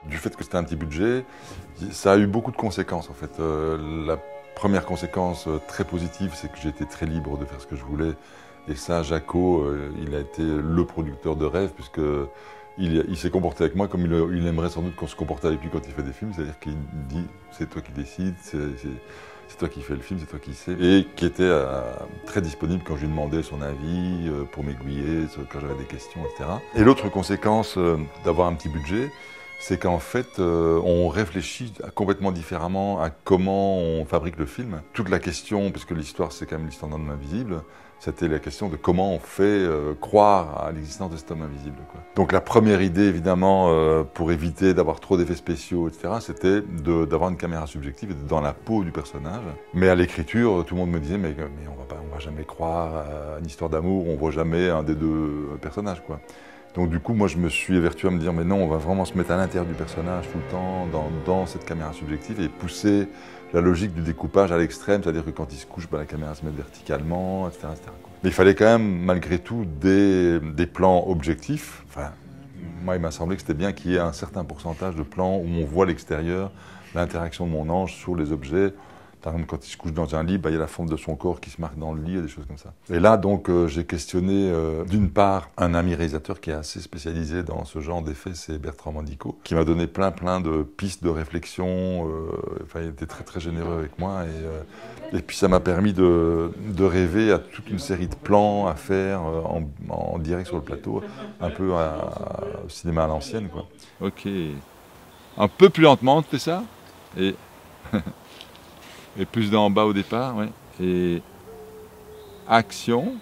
Du fait que c'était un petit budget, ça a eu beaucoup de conséquences en fait. La première conséquence très positive, c'est que j'ai été très libre de faire ce que je voulais. Et ça, Jaco, il a été le producteur de rêve, puisque il s'est comporté avec moi comme il aimerait sans doute qu'on se comporte avec lui quand il fait des films. C'est-à-dire qu'il dit, c'est toi qui décides, c'est toi qui fais le film, c'est toi qui sais. Et qui était très disponible quand je lui demandais son avis, pour m'aiguiller, quand j'avais des questions, etc. Et l'autre conséquence d'avoir un petit budget, c'est qu'en fait, on réfléchit complètement différemment à comment on fabrique le film. Toute la question, puisque l'histoire, c'est quand même l'histoire d'un homme invisible, c'était la question de comment on fait croire à l'existence de cet homme invisible, quoi. Donc la première idée, évidemment, pour éviter d'avoir trop d'effets spéciaux, etc., c'était d'avoir une caméra subjective et d'être dans la peau du personnage. Mais à l'écriture, tout le monde me disait, mais on va jamais croire à une histoire d'amour, on voit jamais un des deux personnages, quoi. Donc du coup, moi, je me suis évertué à me dire, mais non, on va vraiment se mettre à l'intérieur du personnage tout le temps, dans cette caméra subjective, et pousser la logique du découpage à l'extrême, c'est-à-dire que quand il se couche, la caméra se met verticalement, etc., etc. Mais il fallait quand même, malgré tout, des plans objectifs. Enfin, moi, il m'a semblé que c'était bien qu'il y ait un certain pourcentage de plans où on voit l'extérieur, l'interaction de mon ange sur les objets. Par exemple, quand il se couche dans un lit, il y a la forme de son corps qui se marque dans le lit et des choses comme ça. Et là, donc, j'ai questionné, d'une part, un ami réalisateur qui est assez spécialisé dans ce genre d'effets, c'est Bertrand Mandico, qui m'a donné plein de pistes de réflexion. Enfin, il était très, très généreux avec moi. Et puis, ça m'a permis de rêver à toute une série de plans à faire en direct sur le plateau, un peu au cinéma à l'ancienne, quoi. Ok. Un peu plus lentement, tu fais ça. Et... Et plus d'en bas au départ, ouais. Et action.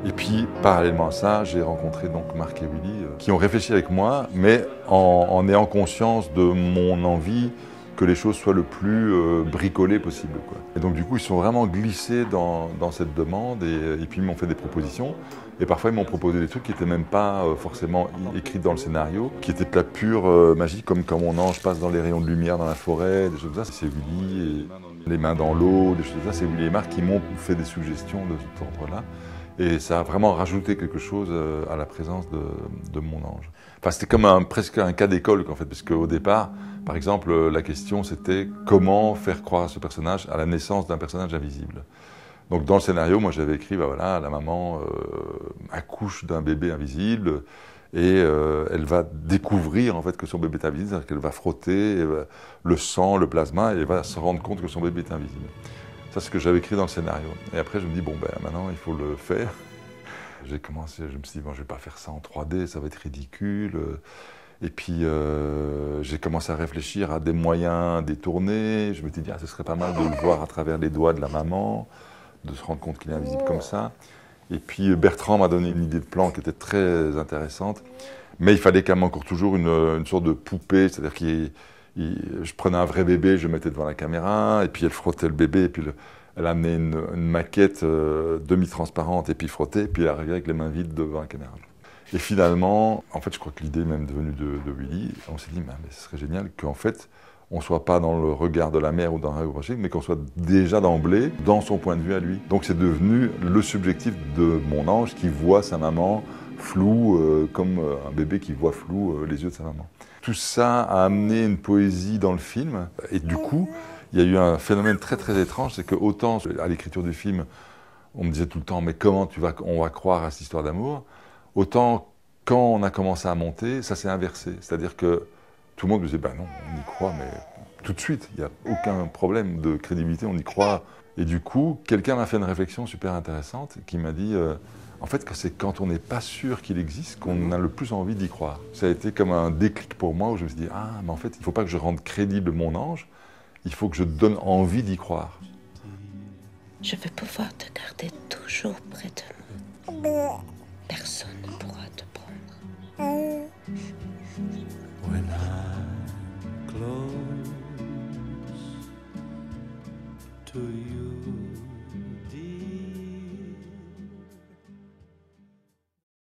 Et puis, parallèlement à ça, j'ai rencontré donc Marc et Willy, qui ont réfléchi avec moi, mais en ayant conscience de mon envie que les choses soient le plus bricolées possible, quoi. Et donc du coup, ils sont vraiment glissés dans cette demande, et puis ils m'ont fait des propositions. Et parfois, ils m'ont proposé des trucs qui n'étaient même pas forcément écrits dans le scénario, qui étaient de la pure magie, comme quand mon ange passe dans les rayons de lumière dans la forêt, des choses comme ça. C'est Willy, et les mains dans l'eau, des choses comme ça. C'est Willy et Marc qui m'ont fait des suggestions de cet ordre-là. Et ça a vraiment rajouté quelque chose à la présence de mon ange. Enfin, c'était comme presque un cas d'école, en fait, parce qu'au départ, par exemple, la question c'était comment faire croire à ce personnage à la naissance d'un personnage invisible. Donc dans le scénario, moi j'avais écrit, voilà, la maman accouche d'un bébé invisible, et elle va découvrir en fait que son bébé est invisible, c'est-à-dire qu'elle va frotter le sang, le plasma, et elle va se rendre compte que son bébé est invisible. Ça, c'est ce que j'avais écrit dans le scénario. Et après, je me dis, bon, maintenant, il faut le faire. J'ai commencé, je me suis dit, bon, je ne vais pas faire ça en 3D, ça va être ridicule. Et puis, j'ai commencé à réfléchir à des moyens détournés. Je me suis dit, ce serait pas mal de le voir à travers les doigts de la maman, de se rendre compte qu'il est invisible comme ça. Et puis, Bertrand m'a donné une idée de plan qui était très intéressante. Mais il fallait quand même encore toujours une sorte de poupée, c'est-à-dire je prenais un vrai bébé, je le mettais devant la caméra, et puis elle frottait le bébé, et puis elle amenait une maquette demi-transparente, et puis frottait, et puis elle arrivait avec les mains vides devant la caméra. Et finalement, en fait, je crois que l'idée même est devenue de Willy, on s'est dit, mais ce serait génial qu'en fait, on ne soit pas dans le regard de la mère ou dans un regard, mais qu'on soit déjà d'emblée dans son point de vue à lui. Donc c'est devenu le subjectif de mon ange qui voit sa maman flou, comme un bébé qui voit flou les yeux de sa maman. Tout ça a amené une poésie dans le film, et du coup, il y a eu un phénomène très très étrange, c'est que autant à l'écriture du film, on me disait tout le temps, mais comment on va croire à cette histoire d'amour, autant quand on a commencé à monter, ça s'est inversé. C'est-à-dire que tout le monde me disait, non, on y croit, mais tout de suite, il n'y a aucun problème de crédibilité, on y croit. Et du coup, quelqu'un m'a fait une réflexion super intéressante qui m'a dit, en fait, que c'est quand on n'est pas sûr qu'il existe qu'on a le plus envie d'y croire. Ça a été comme un déclic pour moi où je me suis dit, mais en fait, il ne faut pas que je rende crédible mon ange, il faut que je donne envie d'y croire. Je veux pouvoir te garder toujours près de moi. Personne